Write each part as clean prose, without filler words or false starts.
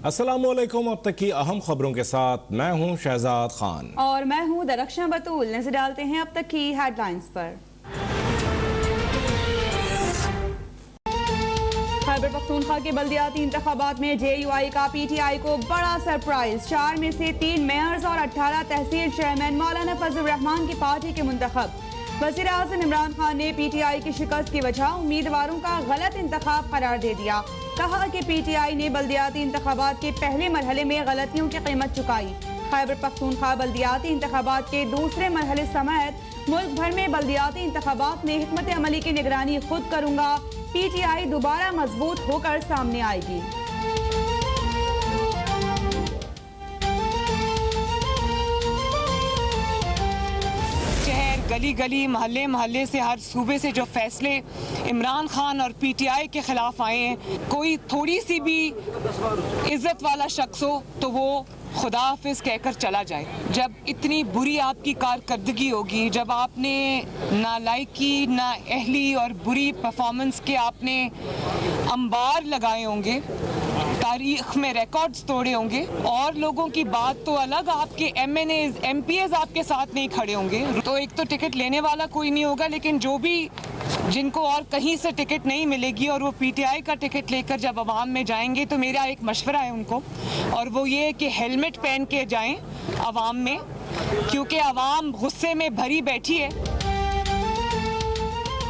अस्सलामुअलैकुम। अब तक की अहम खबरों के साथ मैं हूं शहजाद खान और मैं हूं दरख्शां बतूल। नजर डालते हैं अब तक की हेडलाइंस पर। खैबर पख्तूनख्वा के बल्दियाती इंतखाबात में JUI का PTI को बड़ा सरप्राइज। 4 में से 3 मेयर्स और 18 तहसील चेयरमैन मौलाना फजल रहमान की पार्टी के मुंतखब। वज़ीर आज़म इमरान खान ने PTI की शिकस्त की वजह उम्मीदवारों का गलत इंतखाब करार दे दिया। कहा कि PTI ने बल्दियाती इंतखाबात के पहले मरहले में गलतियों की कीमत चुकाई। खैबर पख्तूनख्वा बल्दियाती इंतखाबात के दूसरे मरहले समेत मुल्क भर में बल्दियाती इंतखाबात में हिकमत अमली की निगरानी खुद करूंगा। PTI दोबारा मजबूत होकर सामने आएगी। गली गली मोहल्ले मोहल्ले से हर सूबे से जो फैसले इमरान खान और PTI के खिलाफ आए हैं, कोई थोड़ी सी भी इज्जत वाला शख्स हो तो वो खुदा हाफिज कहकर चला जाए। जब इतनी बुरी आपकी कारकर्दगी होगी, जब आपने नालायकी, नाअहली और बुरी परफॉर्मेंस के आपने अंबार लगाए होंगे, तारीख में रिकॉर्ड्स तोड़े होंगे, और लोगों की बात तो अलग, आपके MNAs MPs आपके साथ नहीं खड़े होंगे, तो एक तो टिकट लेने वाला कोई नहीं होगा, लेकिन जो भी जिनको और कहीं से टिकट नहीं मिलेगी और वो PTI का टिकट लेकर जब अवाम में जाएंगे, तो मेरा एक मशवरा है उनको, और वो ये है कि हेलमेट पहन के जाएं अवाम में, क्योंकि अवाम गुस्से में भरी बैठी है।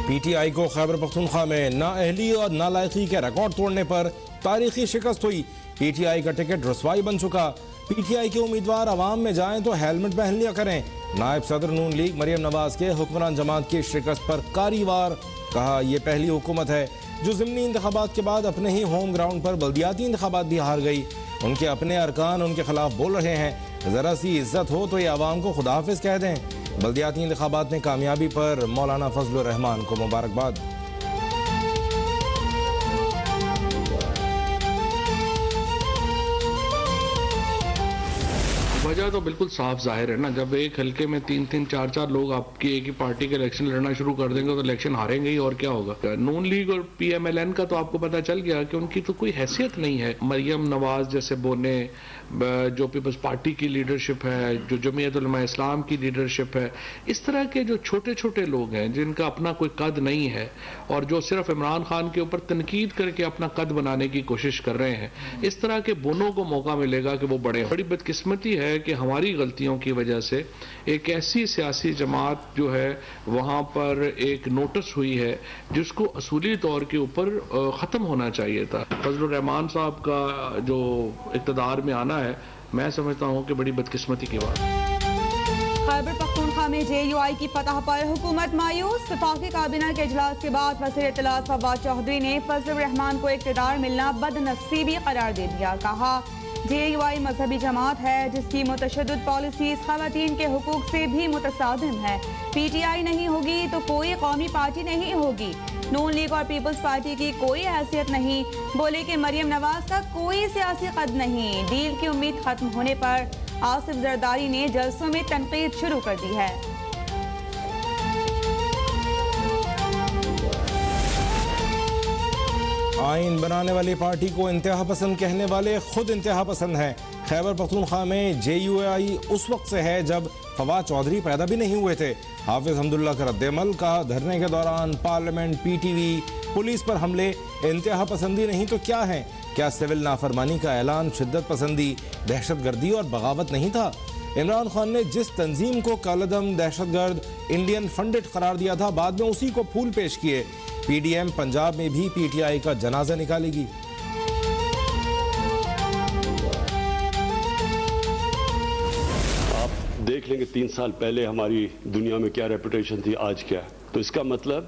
PTI को खैबर पख्तूनख्वा में नाअहली और नालायकी के रिकॉर्ड तोड़ने पर तारीखी शिकस्त हुई। PTI का टिकट रसवाई बन चुका। PTI के उम्मीदवार अवाम में जाएं तो हेलमेट पहन लिया करें। नायब सदर नून लीग मरियम नवाज के हुक्मरान जमात की शिकस्त पर कारीवार। कहा यह पहली हुकूमत है जो ज़िमनी इंतखाबात के बाद अपने ही होम ग्राउंड पर बल्दियाती इंतखाबात भी हार गई। उनके अपने अरकान उनके खिलाफ बोल रहे हैं। ज़रा सी इज्जत हो तो ये अवाम को खुदाहाफिज कह दें। बल्दियाती इंतखाबात में कामयाबी पर मौलाना फजल रहमान को मुबारकबाद। वजह तो बिल्कुल साफ जाहिर है ना, जब एक हल्के में 3-3, 4-4 लोग आपकी एक ही पार्टी के इलेक्शन लड़ना शुरू कर देंगे तो इलेक्शन हारेंगे ही, और क्या होगा। नून लीग और PMLN का तो आपको पता चल गया कि उनकी तो कोई हैसियत नहीं है। मरियम नवाज जैसे बोने, जो पीपल्स पार्टी की लीडरशिप है, जो जमीयत उलमा इस्लाम की लीडरशिप है, इस तरह के जो छोटे छोटे लोग हैं जिनका अपना कोई कद नहीं है और जो सिर्फ इमरान खान के ऊपर तनकीद करके अपना कद बनाने की कोशिश कर रहे हैं, इस तरह के बोनों को मौका मिलेगा कि वो बड़े। बड़ी बदकिस्मती है कि हमारी गलतियों की वजह से एक ऐसी सियासी जमात जो है वहां पर एक नोटिस हुई है जिसको असूली तौर के ऊपर खत्म होना चाहिए था। फजल रहमान साहब का जो इक़्तिदार में आना है, मैं समझता हूं कि बड़ी बदकिस्मती की बात। खैबर पख्तूनख्वा में JUI की फतह पर हुकूमत मायूस। वफाकी काबीना के इजलास के बाद वज़ीर इत्तलात फवाद चौधरी ने फजल रहमान को इक़्तिदार मिलना बदनसीबी करार दे दिया। कहा JUI मजहबी जमात है जिसकी मुतशद्दिद पॉलिसीज ख़वातीन के हुकूक से भी मुतसादिम है। PTI नहीं होगी तो कोई कौमी पार्टी नहीं होगी। नून लीग और पीपल्स पार्टी की कोई हैसियत नहीं। बोले कि मरियम नवाज का कोई सियासी कद नहीं। डील की उम्मीद खत्म होने पर आसिफ जरदारी ने जलसों में तनकीद शुरू कर दी है। आइन बनाने वाली पार्टी को इंतहा पसंद कहने वाले खुद इंतहा पसंद हैं। खैबर पख्तूनख्वा में JUI उस वक्त से है जब फवाद चौधरी पैदा भी नहीं हुए थे। हाफिज हमदुल्ला का रद्द-ए-अमल का धरने के दौरान पार्लियामेंट, PTV, पुलिस पर हमले इंतहा पसंदी नहीं तो क्या है? क्या सिविल नाफरमानी का ऐलान शिद्दत पसंदी, दहशतगर्दी और बगावत नहीं था? इमरान खान ने जिस तंजीम को कालदम, दहशतगर्द, इंडियन फंडेड करार दिया था, बाद में उसी को फूल पेश किए। PDM पंजाब में भी PTI का जनाजा निकालेगी। आप देख लेंगे 3 साल पहले हमारी दुनिया में क्या रेपुटेशन थी, आज क्या। तो इसका मतलब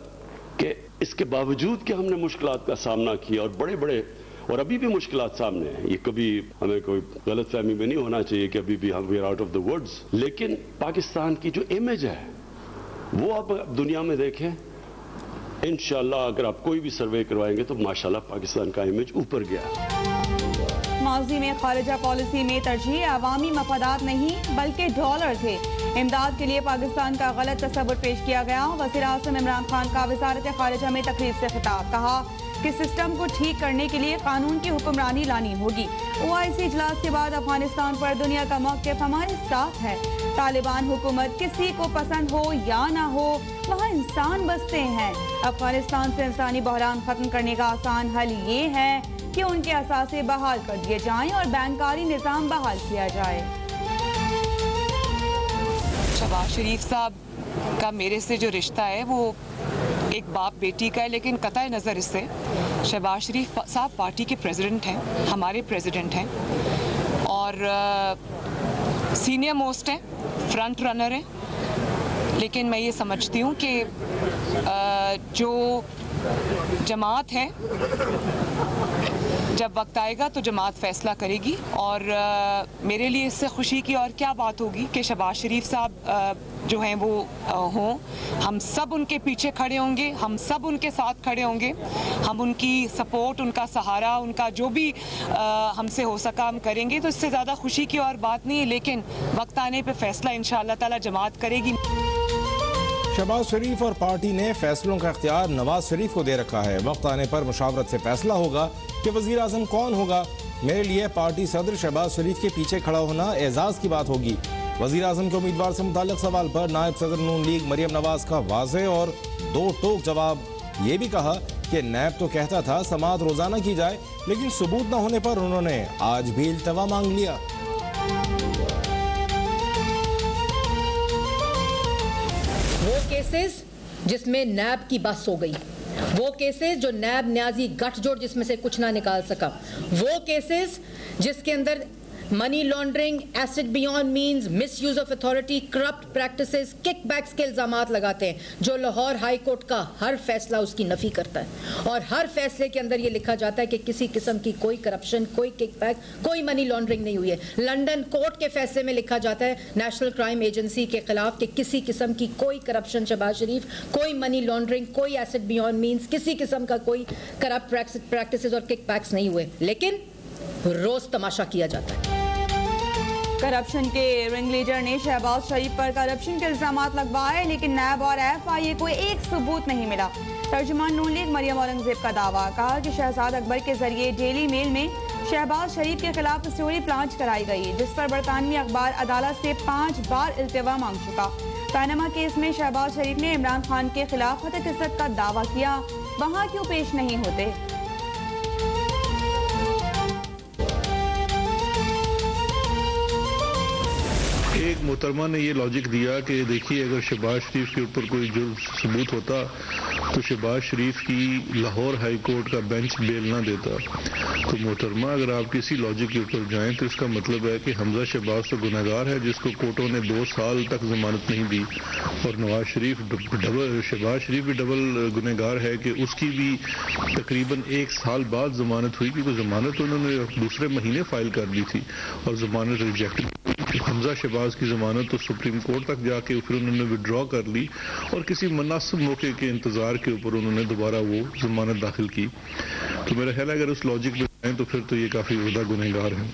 कि इसके बावजूद कि हमने मुश्किलात का सामना किया और बड़े बड़े, और अभी भी मुश्किलात सामने हैं, ये कभी हमें कोई गलत फहमी में नहीं होना चाहिए कि अभी भी हम we are out of the woods. लेकिन पाकिस्तान की जो इमेज है वो आप दुनिया में देखें, इंशाल्लाह अगर आप कोई भी सर्वे करवाएंगे तो माशाल्लाह पाकिस्तान का इमेज ऊपर गया। माजी में खारिजा पॉलिसी में तरजीह अवामी मफादात नहीं बल्कि डॉलर थे। इमदाद के लिए पाकिस्तान का गलत तस्वुर पेश किया गया। वज़ीर आज़म इमरान खान का वज़ारत खारिजा में तकरीब से खिताब। कहा कि सिस्टम को ठीक करने के लिए कानून की हुक्मरानी लानी होगी। OIC इजलास के बाद अफगानिस्तान पर दुनिया का मौक़िफ़ हमारे साथ है। तालिबान हुकूमत किसी को पसंद हो या ना हो, वहाँ इंसान बसते हैं। अफगानिस्तान से इंसानी बहरान खत्म करने का आसान हल ये है कि उनके असासे बहाल कर दिए जाएं और बैंकारी निज़ाम बहाल किया जाए। शहबाज शरीफ साहब का मेरे से जो रिश्ता है वो एक बाप बेटी का है, लेकिन कतई नज़र इससे शहबाज शरीफ साहब पार्टी के प्रेसिडेंट हैं, हमारे प्रेसिडेंट हैं और सीनियर मोस्ट हैं, फ्रंट रनर हैं। लेकिन मैं ये समझती हूँ कि जो जमात है, जब वक्त आएगा तो जमात फैसला करेगी और मेरे लिए इससे खुशी की और क्या बात होगी कि शहबाज शरीफ साहब जो हैं वो हों। हम सब उनके पीछे खड़े होंगे, हम सब उनके साथ खड़े होंगे, हम उनकी सपोर्ट, उनका सहारा, उनका जो भी हमसे हो सका हम करेंगे। तो इससे ज़्यादा खुशी की और बात नहीं है, लेकिन वक्त आने पे फैसला इंशाअल्लाह ताला जमात करेगी। शहबाज शरीफ और पार्टी ने फैसलों का इख्तियार नवाज शरीफ को दे रखा है। वक्त आने पर मुशावरत से फैसला होगा कि वज़ीर आज़म कौन होगा। मेरे लिए पार्टी सदर शहबाज शरीफ के पीछे खड़ा होना एजाज़ की बात होगी। वज़ीर आज़म के उम्मीदवार से मुताल्लिक़ सवाल पर नायब सदर नून लीग मरियम नवाज का वाज़ेह और दो टोक जवाब। ये भी कहा कि नैब तो कहता था समाअत रोज़ाना की जाए, लेकिन सबूत न होने पर उन्होंने आज भी इल्तवा मांग लिया। वो केसेस जिसमें नैब की बस हो गई, वो केसेस जो नैब न्याजी गठजोड़ जिसमें से कुछ ना निकाल सका, वो केसेस जिसके अंदर money laundering, asset beyond means, misuse of authority, corrupt practices, kickbacks के इल्जामात लगाते हैं, जो लाहौर हाई कोर्ट का हर फैसला उसकी नफी करता है और हर फैसले के अंदर ये लिखा जाता है कि किसी किस्म की कोई करप्शन, कोई किकबैक, कोई मनी लॉन्ड्रिंग नहीं हुई है। लंदन कोर्ट के फैसले में लिखा जाता है नेशनल क्राइम एजेंसी के खिलाफ कि किसी किस्म की कोई करप्शन, शहबाज शरीफ, कोई मनी लॉन्ड्रिंग, कोई एसेट बियॉन्ड मींस, किसी किस्म का कोई करप्ट प्रैक्टिसेस और किकबैक्स नहीं हुए, लेकिन रोज तमाशा किया जाता है। करप्शन के रिंग लीडर ने शहबाज शरीफ पर करप्शन के इल्जामात लगवाए, लेकिन नैब और FIA को एक सबूत नहीं मिला। तर्जुमान नून लीग मरियम औरंगजेब का दावा, कहा कि शहजाद अकबर के जरिए डेली मेल में शहबाज शरीफ के खिलाफ स्टोरी प्लांट कराई गई, जिस पर बरतानवी अखबार अदालत से 5 बार इल्तिवा मांग चुका। पैनामा केस में शहबाज शरीफ ने इमरान खान के खिलाफ हत्या किस्सत का दावा किया, वहाँ क्यों पेश नहीं होते? एक मोहतरमा ने ये लॉजिक दिया कि देखिए, अगर शहबाज शरीफ के ऊपर कोई जो सबूत होता तो शहबाज शरीफ की लाहौर हाई कोर्ट का बेंच बेल ना देता। तो मोहतरमा, अगर आप किसी लॉजिक के ऊपर जाएं तो इसका मतलब है कि हमजा शहबाज तो गुनहगार है जिसको कोर्टों ने 2 साल तक जमानत नहीं दी, और नवाज शरीफ शहबाज शरीफ भी डबल गुनहगार है कि उसकी भी तकरीबन 1 साल बाद जमानत हुई, क्योंकि जमानत उन्होंने दूसरे महीने फाइल कर दी थी और जमानत रिजेक्ट। हमजा शहबाज की जमानत तो सुप्रीम कोर्ट तक जाके फिर उन्होंने विड्रॉ कर ली और किसी मुनासिब मौके के इंतजार के ऊपर उन्होंने दोबारा वो जमानत दाखिल की। तो मेरा ख्याल है अगर उस लॉजिक में जाएं तो फिर तो ये काफी ज़्यादा गुनहगार है।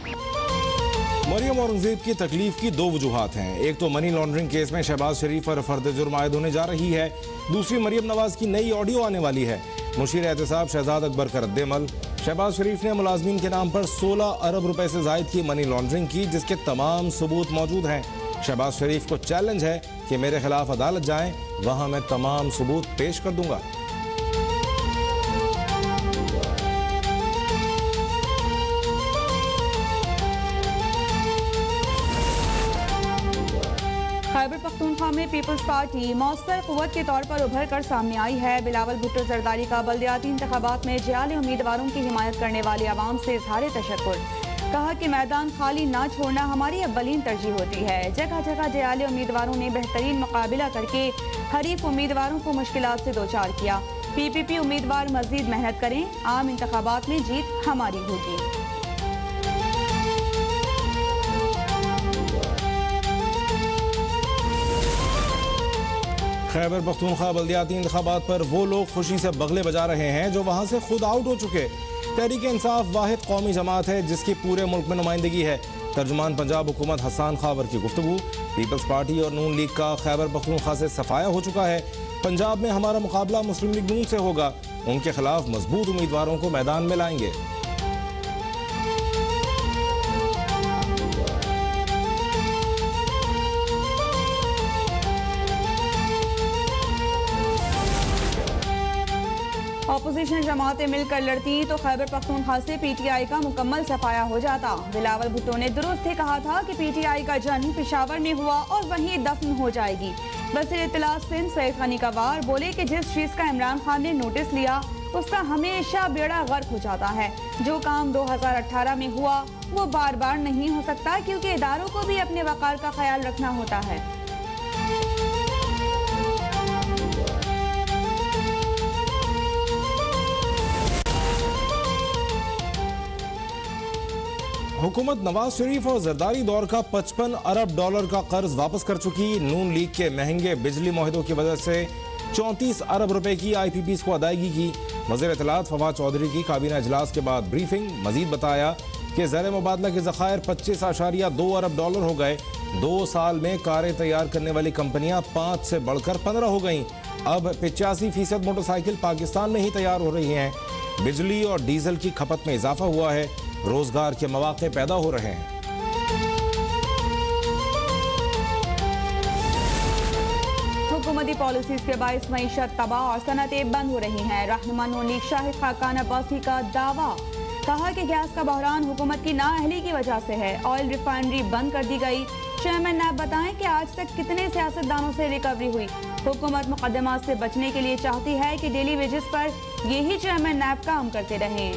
मरियम औरंगजेब की तकलीफ की 2 वजूहात हैं। एक तो मनी लॉन्ड्रिंग केस में शहबाज शरीफ पर फर्द जुर्म आयद होने जा रही है, दूसरी मरियम नवाज की नई ऑडियो आने वाली है। मुशीर एहतसाब शहजाद अकबर का रद्द-ए-अमल, शहबाज शरीफ ने मुलाजमीन के नाम पर 16 अरब रुपए से जायद की मनी लॉन्ड्रिंग की, जिसके तमाम सबूत मौजूद हैं। शहबाज शरीफ को चैलेंज है कि मेरे खिलाफ अदालत जाएं, वहां मैं तमाम सबूत पेश कर दूंगा। खैबर पख्तूनख्वा में पीपल्स पार्टी मौसर कुव्वत के तौर पर उभर कर सामने आई है। बिलावल भुट्टो जरदारी का बल्दियाती इंतखाबात में जाली उम्मीदवारों की हिमायत करने वाले आवाम से इजहार तशक्कुर, कहा कि मैदान खाली ना छोड़ना हमारी अव्वलीन तरजीह होती है। जगह जगह जयाली उम्मीदवारों ने बेहतरीन मुकाबला करके हरीफ उम्मीदवारों को मुश्किलात से दोचार किया। PPP उम्मीदवार मजीद मेहनत करें, आम इंतखाबात में जीत हमारी होगी। खैबर पख्तूनख्वा बल्दियाती इंतखाबात पर वो लोग खुशी से बगले बजा रहे हैं जो वहाँ से खुद आउट हो चुके। तहरीक इंसाफ वाहिद कौमी जमात है जिसकी पूरे मुल्क में नुमाइंदगी है। तर्जुमान पंजाब हुकूमत हसन खावर की गुफ्तगू। पीपल्स पार्टी और नून लीग का खैबर पख्तूनख्वा से सफाया हो चुका है। पंजाब में हमारा मुकाबला मुस्लिम लीग नून से होगा। उनके खिलाफ मजबूत उम्मीदवारों को मैदान में लाएंगे। अपोजिशन जमातें मिलकर लड़ती तो खैबर पख्तूनख्वा से पीटीआई का मुकम्मल सफाया हो जाता। बिलावल भुट्टो ने दुरुस्त ही कहा था कि पीटीआई का जन्म पेशावर में हुआ और वहीं दफन हो जाएगी। वज़ीर इत्तलात सिंध सईद गनी कवार बोले कि जिस चीज का इमरान खान ने नोटिस लिया उसका हमेशा बेड़ा गर्क हो जाता है। जो काम 2018 में हुआ वो बार बार नहीं हो सकता, क्योंकि इदारों को भी अपने वकार का ख्याल रखना होता है। हुकूमत नवाज शरीफ और जरदारी दौर का 55 अरब डॉलर का कर्ज वापस कर चुकी। नून लीग के महंगे बिजली मुआहदों की वजह से 34 अरब रुपए की IPPs को अदायगी की। वज़ीर इत्तलात फवाद चौधरी की काबीना इजलास के बाद ब्रीफिंग। मजीद बताया कि ज़र मुबादला के ज़खायर 25.2 अरब डॉलर हो गए। 2 साल में कारें तैयार करने वाली कंपनियां 5 से बढ़कर 15 हो गईं। अब 85% मोटरसाइकिल पाकिस्तान में ही तैयार हो रही हैं। बिजली और डीजल की खपत में इजाफा हुआ है। रोजगार के मौके पैदा हो रहे हैं। हुकूमती पॉलिसीज के बाइस मईशत तबाह और सनतें बंद हो रही हैं। रहनुमा नून लीग शाहिद खाकान अब्बासी का दावा, कहा कि गैस का बहरान हुकूमत की नाअहली की वजह से है। ऑयल रिफाइनरी बंद कर दी गई। चेयरमैन नैब बताएं कि आज तक कितने सियासतदानों से रिकवरी हुई। हुकूमत मुकदमात से बचने के लिए चाहती है कि डेली वेजेस पर यही चेयरमैन नैब काम करते रहें।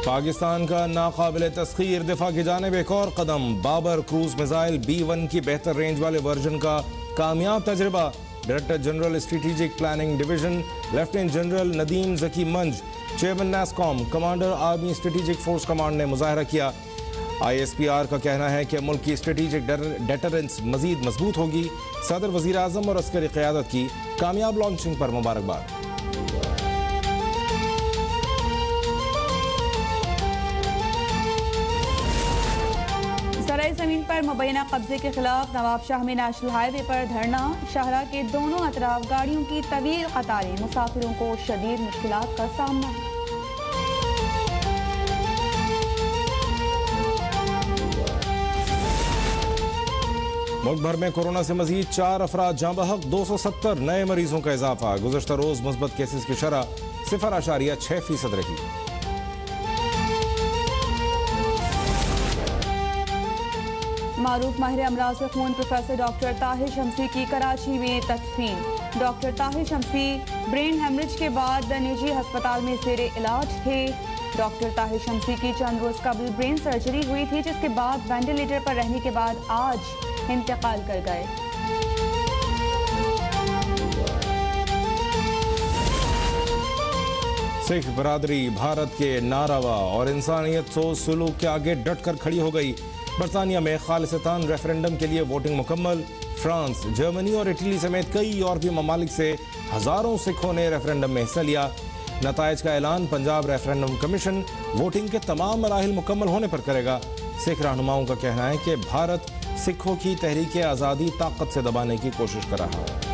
पाकिस्तान का नाकाबिल तस्खीर दिफा की जानिब एक और कदम। बाबर क्रूज मिसाइल B1 की बेहतर रेंज वाले वर्जन का कामयाब तजर्बा। Director general strategic planning division lieutenant general Nadeem Zaki Manj, chairman NASCOM, commander army strategic force command ने मुजाहरा किया। ISPR का कहना है कि मुल्क की स्ट्रेटेजिक डेटरेंस मजीद मजबूत होगी। सदर, वजीर आजम और अस्करी क़यादत की कामयाब लॉन्चिंग पर मुबारकबाद। सराय जमीन पर मुबैना कब्जे के खिलाफ नवाबशाह में नेशनल हाईवे पर धरना। शाहरा के दोनों अतराफ गाड़ियों की तवील कतारें, मुसाफिरों को शदीद मुश्किलात का सामना। मुल्क भर में कोरोना से मजीद 4 अफराद जाँ बहक, 270 नए मरीजों का इजाफा। गुज़श्ता रोज मुस्बत केसेस की शरह 0.6% रही। मारूफ माहिर अमराज से खून प्रोफेसर डॉक्टर ताहिर शमसी की कराची में तदफीन। डॉक्टर ताहिर शमसी ब्रेन हेमरेज के बाद निजी अस्पताल में ज़ेरे इलाज थे। डॉक्टर ताहिर शमसी की चंद रोज कबल ब्रेन सर्जरी हुई थी, जिसके बाद वेंटिलेटर पर रहने के बाद आज इंतकाल कर गए। सिख बरादरी भारत के नारावा और इंसानियत सोच सलूक के आगे डट कर खड़ी हो गई। बरतानिया में खालिस्तान रेफरेंडम के लिए वोटिंग मुकम्मल। फ्रांस, जर्मनी और इटली समेत कई यूरोपीय ममालिक से हजारों सिखों ने रेफरेंडम में हिस्सा लिया। नताइज का ऐलान पंजाब रेफरेंडम कमीशन वोटिंग के तमाम मराहिल मुकम्मल होने पर करेगा। सिख रहनुमाओं का कहना है कि भारत सिखों की तहरीक आज़ादी ताकत से दबाने की कोशिश कर रहा है।